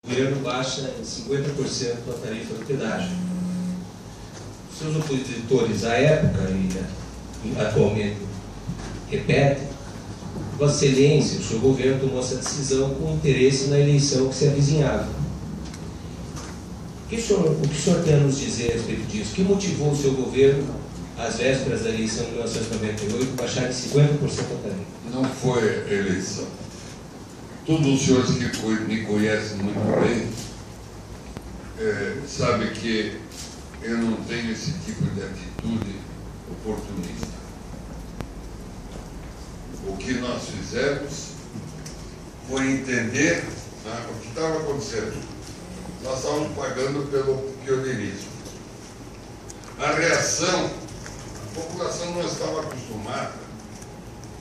O governo baixa em 50% a tarifa do pedágio. Seus opositores à época e atualmente repetem, Vossa Excelência, o seu governo tomou essa decisão com interesse na eleição que se avizinhava. O que o senhor tem a nos dizer a respeito disso? O que motivou o seu governo, às vésperas da eleição de 1998, baixar em 50% a tarifa? Não foi eleição. Todos os senhores que me conhecem muito bem sabem que eu não tenho esse tipo de atitude oportunista. O que nós fizemos foi entender o que estava acontecendo. Nós estávamos pagando pelo pioneirismo. A reação, a população não estava acostumada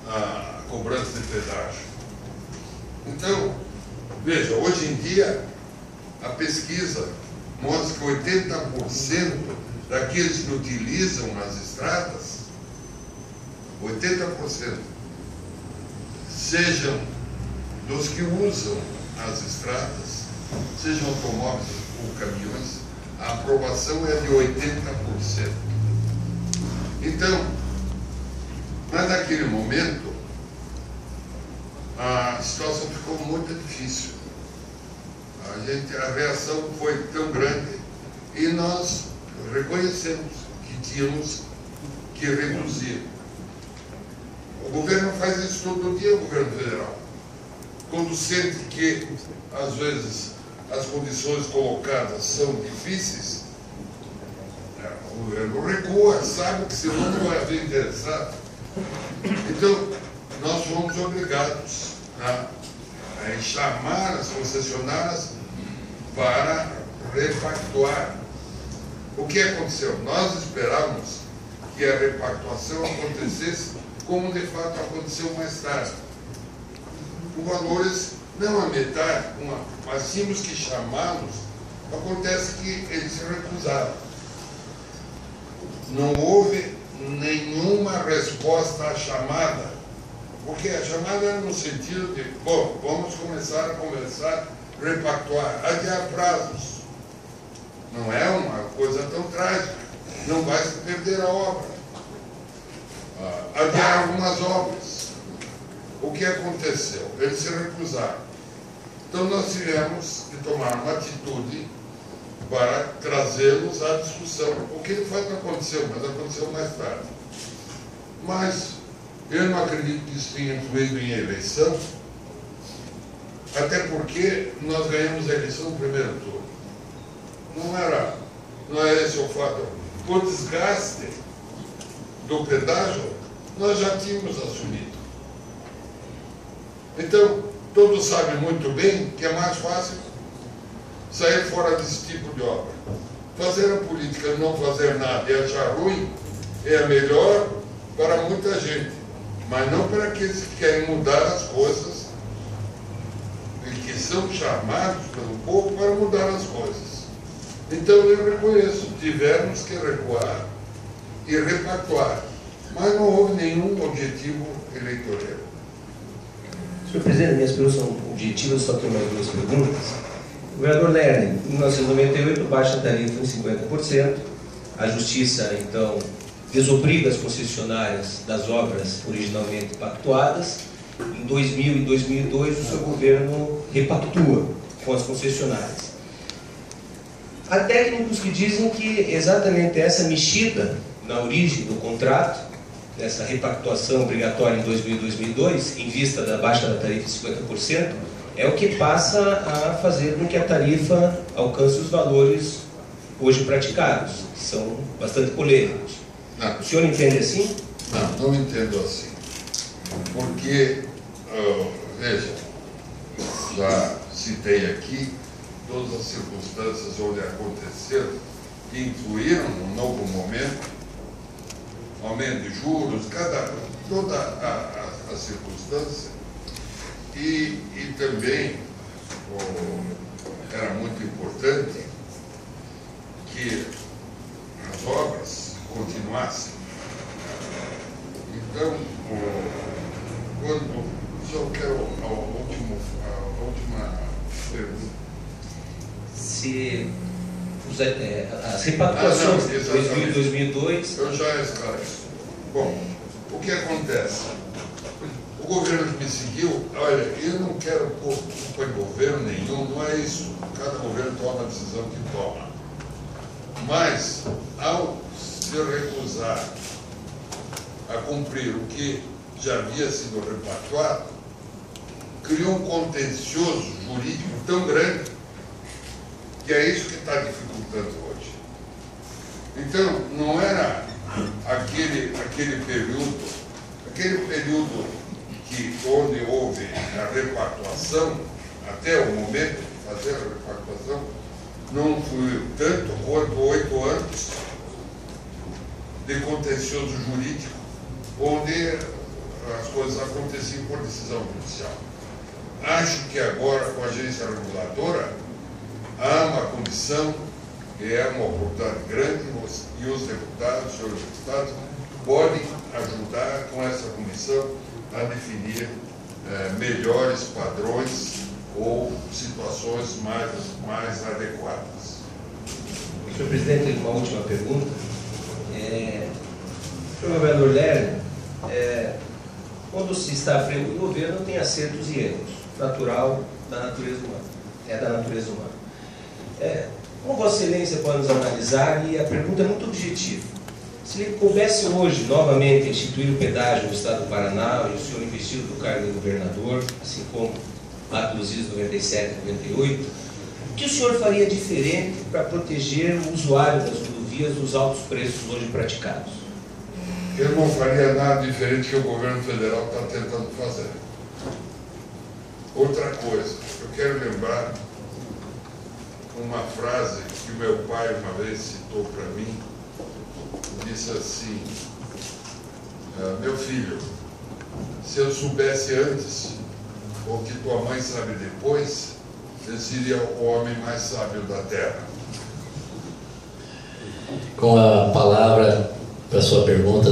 à cobrança de pedágio. Então, veja, hoje em dia, a pesquisa mostra que 80% daqueles que utilizam as estradas, 80%, sejam dos que usam as estradas, sejam automóveis ou caminhões, a aprovação é de 80%. Então, mas naquele momento, a situação ficou muito difícil. A reação foi tão grande e nós reconhecemos que tínhamos que reduzir. O governo faz isso todo dia, o governo federal. Quando sente que, às vezes, as condições colocadas são difíceis, o governo recua, sabe que senão não vai haver interessado. Então, nós fomos obrigados a chamar as concessionárias para repactuar. O que aconteceu? Nós esperávamos que a repactuação acontecesse como de fato aconteceu mais tarde. Com valores não a metade, mas tínhamos que chamá-los. Acontece que eles se recusaram. Não houve nenhuma resposta à chamada, porque a chamada era no sentido de, bom, vamos começar a conversar, repactuar, adiar prazos. Não é uma coisa tão trágica, não vai se perder a obra. Adiar algumas obras. O que aconteceu? Eles se recusaram. Então nós tivemos que tomar uma atitude para trazê-los à discussão. O que de fato aconteceu, mas aconteceu mais tarde. Mas eu não acredito que isso tenha influído em eleição, até porque nós ganhamos a eleição no primeiro turno. Não era esse o fato. O desgaste do pedágio nós já tínhamos assumido. Então, todos sabem muito bem que é mais fácil sair fora desse tipo de obra. Fazer a política, não fazer nada e achar ruim é melhor para muita gente, mas não para aqueles que querem mudar as coisas e que são chamados pelo povo para mudar as coisas. Então eu reconheço, tivemos que recuar e repactuar, mas não houve nenhum objetivo eleitoreiro. Senhor Presidente, minhas perguntas são objetivas, só tenho mais duas perguntas. O governador Lerner, em 1998, baixa a tarifa em 50%. A Justiça, então, desobriga as concessionárias das obras originalmente pactuadas. Em 2000 e 2002, o seu governo repactua com as concessionárias. Há técnicos que dizem que exatamente essa mexida na origem do contrato, essa repactuação obrigatória em 2000 e 2002, em vista da baixa da tarifa de 50%, é o que passa a fazer com que a tarifa alcance os valores hoje praticados, que são bastante polêmicos. Não. O senhor entende assim? Não entendo assim. Porque, veja, já citei aqui todas as circunstâncias onde aconteceram que influíram num novo momento, aumento de juros, toda a circunstância, e também era muito importante que as obras continuassem. Então, quando só quero a última pergunta. as repactuações de exatamente. 2002. Eu já esclareço. Bom, o que acontece? O governo me seguiu, olha, eu não quero pôr culpa em governo nenhum, não é isso. Cada governo toma a decisão que toma. Mas, ao se recusar a cumprir o que já havia sido repactuado, criou um contencioso jurídico tão grande que é isso que está dificultando hoje. Então, não era aquele período onde houve a repactuação, até o momento de fazer a repactuação, não foi tanto quanto 8 anos de contencioso jurídico, onde as coisas aconteciam por decisão judicial. Acho que agora, com a agência reguladora, há uma comissão, que é uma oportunidade grande, e os deputados, senhores deputados, podem ajudar com essa comissão a definir melhores padrões ou situações mais adequadas. Senhor presidente, uma última pergunta. Senhor governador Lerner, quando se está à frente do governo, tem acertos e erros, natural da natureza humana, da natureza humana. Como Vossa Excelência pode nos analisar, e a pergunta é muito objetiva. Se lhe coubesse hoje, novamente, instituir o pedágio no Estado do Paraná, e o senhor investido do cargo de governador, assim como lá dos idos 97 e 98, o que o senhor faria diferente para proteger o usuário das rodovias dos altos preços hoje praticados? Eu não faria nada diferente que o governo federal está tentando fazer. Outra coisa, eu quero lembrar uma frase que o meu pai uma vez citou para mim, disse assim: meu filho, se eu soubesse antes o que tua mãe sabe depois, eu seria o homem mais sábio da terra. Com a palavra para a sua pergunta.